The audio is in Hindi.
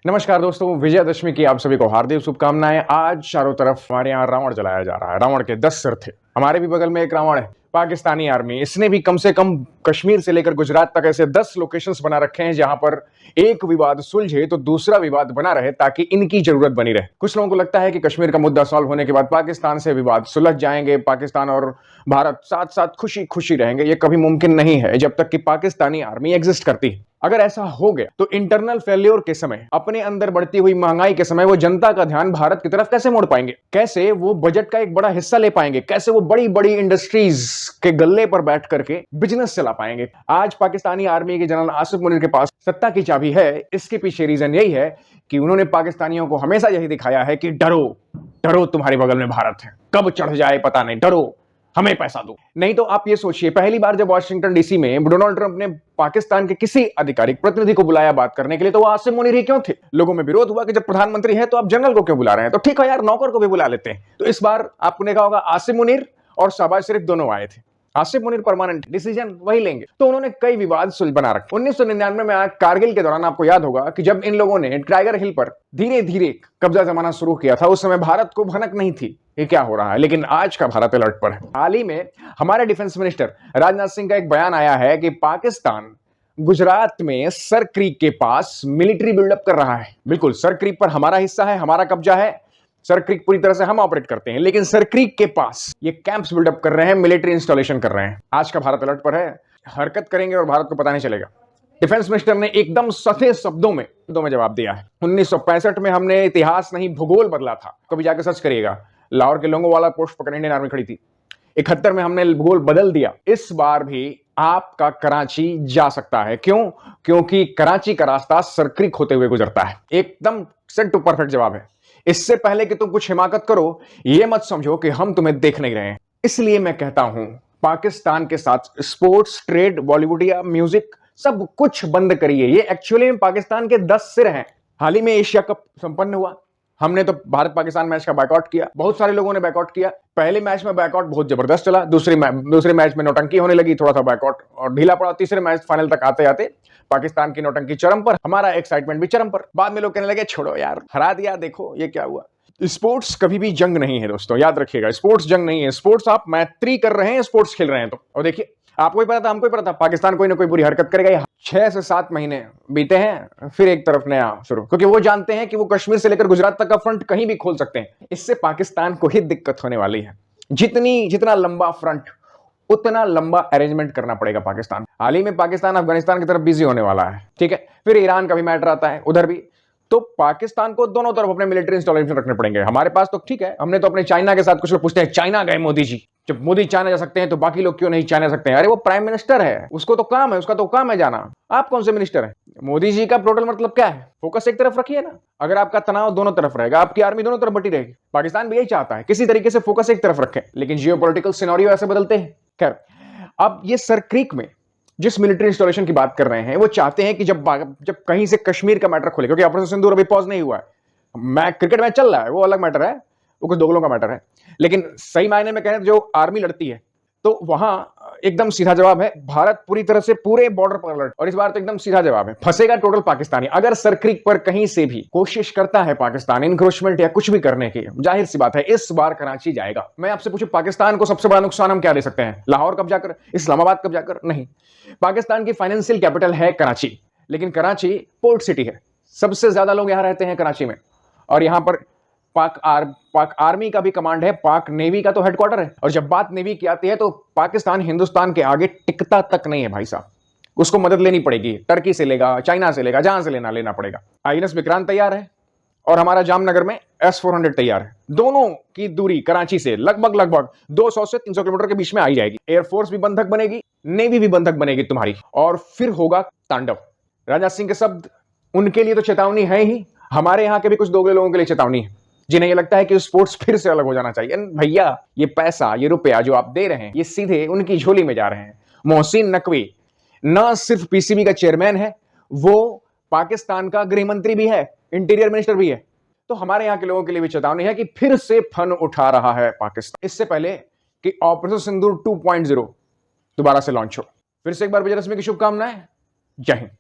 नमस्कार दोस्तों, विजयदशमी की आप सभी को हार्दिक शुभकामनाएं। आज चारों तरफ हमारे यहाँ रावण जलाया जा रहा है। रावण के 10 सिर थे। हमारे भी बगल में एक रावण है, पाकिस्तानी आर्मी। इसने भी कम से कम कश्मीर से लेकर गुजरात तक ऐसे 10 लोकेशंस बना रखे हैं जहां पर एक विवाद सुलझे तो दूसरा विवाद बना रहे, ताकि इनकी जरूरत बनी रहे। कुछ लोगों को लगता है कि कश्मीर का मुद्दा सॉल्व होने के बाद पाकिस्तान से विवाद सुलझ जाएंगे, पाकिस्तान और भारत साथ साथ खुशी खुशी रहेंगे। यह कभी मुमकिन नहीं है जब तक कि पाकिस्तानी आर्मी एग्जिस्ट करती है। अगर ऐसा हो गया तो इंटरनल फेल्योर के समय, अपने अंदर बढ़ती हुई महंगाई के समय, वो जनता का ध्यान भारत की तरफ कैसे मोड़ पाएंगे? कैसे वो बजट का एक बड़ा हिस्सा ले पाएंगे? कैसे वो बड़ी बड़ी इंडस्ट्रीज के गल्ले पर बैठ करके बिजनेस चला पाएंगे? आज पाकिस्तानी आर्मी के जनरल आसिफ मुनीर के पास सत्ता की चाबी है। इसके पीछे रीजन यही है कि उन्होंने पाकिस्तानियों को हमेशा यही दिखाया है कि डरो डरो, तुम्हारे बगल में भारत है, कब चढ़ जाए पता नहीं, डरो, हमें पैसा दो। नहीं तो आप ये सोचिए, पहली बार जब वॉशिंगटन डीसी में डोनाल्ड ट्रंप ने पाकिस्तान के किसी आधिकारिक प्रतिनिधि को बुलाया बात करने के लिए, तो वो आसिफ मुनीर ही क्यों थे? लोगों में विरोध हुआ कि जब प्रधानमंत्री है तो आप जनरल को क्यों बुला रहे हैं? तो ठीक है यार, नौकर को भी बुला लेते हैं। तो इस बार आपने कहा होगा आसिफ मुनीर और शहबाज शरीफ दोनों आए थे। आसिफ मुनीर परमानेंट डिसीजन वही लेंगे, तो उन्होंने कई विवाद सुलझ बना रखे। 1999 में कारगिल के दौरान आपको याद होगा कि जब इन लोगों ने टाइगर हिल पर धीरे धीरे कब्जा जमाना शुरू किया था, उस समय भारत को भनक नहीं थी ये क्या हो रहा है। लेकिन आज का भारत अलर्ट पर है। हाल ही में हमारे डिफेंस मिनिस्टर राजनाथ सिंह का एक बयान आया है कि पाकिस्तान गुजरात में सर क्रीक के पास मिलिट्री बिल्डअप कर रहा है। बिल्कुल, सर क्रीक पर हमारा हिस्सा है, हमारा कब्जा है। सर क्रीक पूरी तरह से हम ऑपरेट करते हैं, लेकिन सर क्रीक के पास ये कैंप्स बिल्डअप कर रहे हैं, मिलिट्री इंस्टॉलेशन कर रहे हैं। आज का भारत अलर्ट पर है। हरकत करेंगे और भारत को पता नहीं चलेगा। डिफेंस मिनिस्टर ने एकदम सफे शब्दों में जवाब दिया है। 1965 में हमने इतिहास नहीं भूगोल बदला था, कभी जाकर सर्च करिएगा। लाहौर के लोंगोवाला पोस्ट पर इंडियन आर्मी खड़ी थी। 71 में हमने भूगोल बदल दिया। इस बार भी आपका कराची जा सकता है। क्यों? क्योंकि कराची का रास्ता सर क्रीक होते हुए गुजरता है। एकदम सेट टू परफेक्ट जवाब है। इससे पहले कि तुम कुछ हिमाकत करो, यह मत समझो कि हम तुम्हें देख नहीं रहे हैं। इसलिए मैं कहता हूं, पाकिस्तान के साथ स्पोर्ट्स, ट्रेड, बॉलीवुड या म्यूजिक सब कुछ बंद करिए। ये एक्चुअली में पाकिस्तान के 10 सिर हैं। हाल ही में एशिया कप संपन्न हुआ। हमने तो भारत पाकिस्तान मैच का बायकॉट किया, बहुत सारे लोगों ने बायकॉट किया। पहले मैच में बायकॉट बहुत जबरदस्त चला, दूसरे मैच में नौटंकी होने लगी, थोड़ा सा बायकॉट और ढीला पड़ा। तीसरे मैच फाइनल तक आते आते पाकिस्तान की नौटंकी चरम पर, हमारा एक्साइटमेंट भी चरम पर। बाद में लोग कहने लगे छोड़ो यार, हरा दिया, देखो ये क्या हुआ। स्पोर्ट्स कभी भी जंग नहीं है दोस्तों, याद रखिएगा। स्पोर्ट्स जंग नहीं है। स्पोर्ट्स आप मैत्री कर रहे हैं, स्पोर्ट्स खेल रहे हैं। तो और देखिए, आपको ही पता था, हमको ही पता था, पाकिस्तान कोई ना कोई बुरी हरकत करेगा। 6 से 7 महीने बीते हैं, फिर एक तरफ नया शुरू, क्योंकि वो जानते हैं कि वो कश्मीर से लेकर गुजरात तक का फ्रंट कहीं भी खोल सकते हैं। इससे पाकिस्तान को ही दिक्कत होने वाली है। जितना लंबा फ्रंट, उतना लंबा अरेंजमेंट करना पड़ेगा पाकिस्तान। हाल ही में पाकिस्तान अफगानिस्तान की तरफ बिजी होने वाला है, ठीक है। फिर ईरान का भी मैटर आता है, उधर भी। तो पाकिस्तान को दोनों तरफ अपने मिलिट्री इंस्टॉलेशन रखने पड़ेंगे। हमारे पास तो ठीक है, हमने तो अपने चाइना के साथ, कुछ लोग पूछते हैं चाइना गए मोदी जी, जब मोदी चाइना जा सकते हैं तो बाकी लोग क्यों नहीं चाइना सकते हैं? अरे वो प्राइम मिनिस्टर है, उसको तो काम है, उसका तो काम है जाना। आप कौन से मिनिस्टर हैं? मोदी जी का टोटल मतलब क्या है? फोकस एक तरफ रखिए ना। अगर आपका तनाव दोनों तरफ रहेगा, आपकी आर्मी दोनों तरफ बटी रहेगी। पाकिस्तान भी यही चाहता है, किसी तरीके से फोकस एक तरफ रखे, लेकिन जियोपॉलिटिकल सिनेरियो ऐसे बदलते हैं। खैर, अब ये सर क्रीक में जिस मिलिट्री इंस्टॉलेशन की बात कर रहे हैं, वो चाहते हैं कि जब कहीं से कश्मीर का मैटर खुले, क्योंकि ऑपरेशन सिंदूर अभी पॉज नहीं हुआ है। क्रिकेट मैच चल रहा है, वो अलग मैटर है, वो कुछ दोगलों का मैटर है। लेकिन सही मायने में कहें, जो आर्मी लड़ती है, तो वहां एकदम सीधा जवाब है, भारत पूरी तरह से पूरे बॉर्डर पर अलर्ट। और इस बार तो एकदम सीधा जवाब है, फंसेगा टोटल पाकिस्तानी। अगर सर क्रीक पर कहीं से भी कोशिश करता है पाकिस्तान इनक्रोचमेंट या कुछ भी करने की, जाहिर सी बात है इस बार कराची जाएगा। मैं आपसे पूछूं, पाकिस्तान को सबसे बड़ा नुकसान हम क्या दे सकते हैं? लाहौर कब्जा कर, इस्लामाबाद कब्जा कर? नहीं। पाकिस्तान की फाइनेंशियल कैपिटल है कराची, लेकिन कराची पोर्ट सिटी है। सबसे ज्यादा लोग यहां रहते हैं कराची में, और यहां पर पाक आर्मी का भी कमांड है, पाक नेवी का तो हेडक्वार्टर है। और जब बात नेवी की आती है, तो पाकिस्तान हिंदुस्तान के आगे टिकता तक नहीं है भाई साहब। उसको मदद लेनी पड़ेगी, टर्की से लेगा, चाइना से लेगा, जहां से लेना पड़ेगा। आईएनएस विक्रांत तैयार है और हमारा जामनगर में S-400 तैयार है। दोनों की दूरी कराची से लगभग 200 से 300 किलोमीटर के बीच में आई जाएगी। एयरफोर्स भी बंधक बनेगी, नेवी भी बंधक बनेगी तुम्हारी, और फिर होगा तांडव। राजनाथ सिंह के शब्द उनके लिए तो चेतावनी है ही, हमारे यहां के भी कुछ दोगले लोगों के लिए चेतावनी है, जिन्हें ये लगता है कि स्पोर्ट्स फिर से अलग हो जाना चाहिए। भैया, ये पैसा, ये रुपया जो आप दे रहे हैं, ये सीधे उनकी झोली में जा रहे हैं। मोहसिन नकवी न सिर्फ पीसीबी का चेयरमैन है, वो पाकिस्तान का गृह मंत्री भी है, इंटीरियर मिनिस्टर भी है। तो हमारे यहां के लोगों के लिए भी चेतावनी है कि फिर से फन उठा रहा है पाकिस्तान। इससे पहले कि ऑपरेशन सिंदूर 2.0 दोबारा से लॉन्च हो। फिर से एक बार विजयदशमी की शुभकामनाएं। जय हिंद।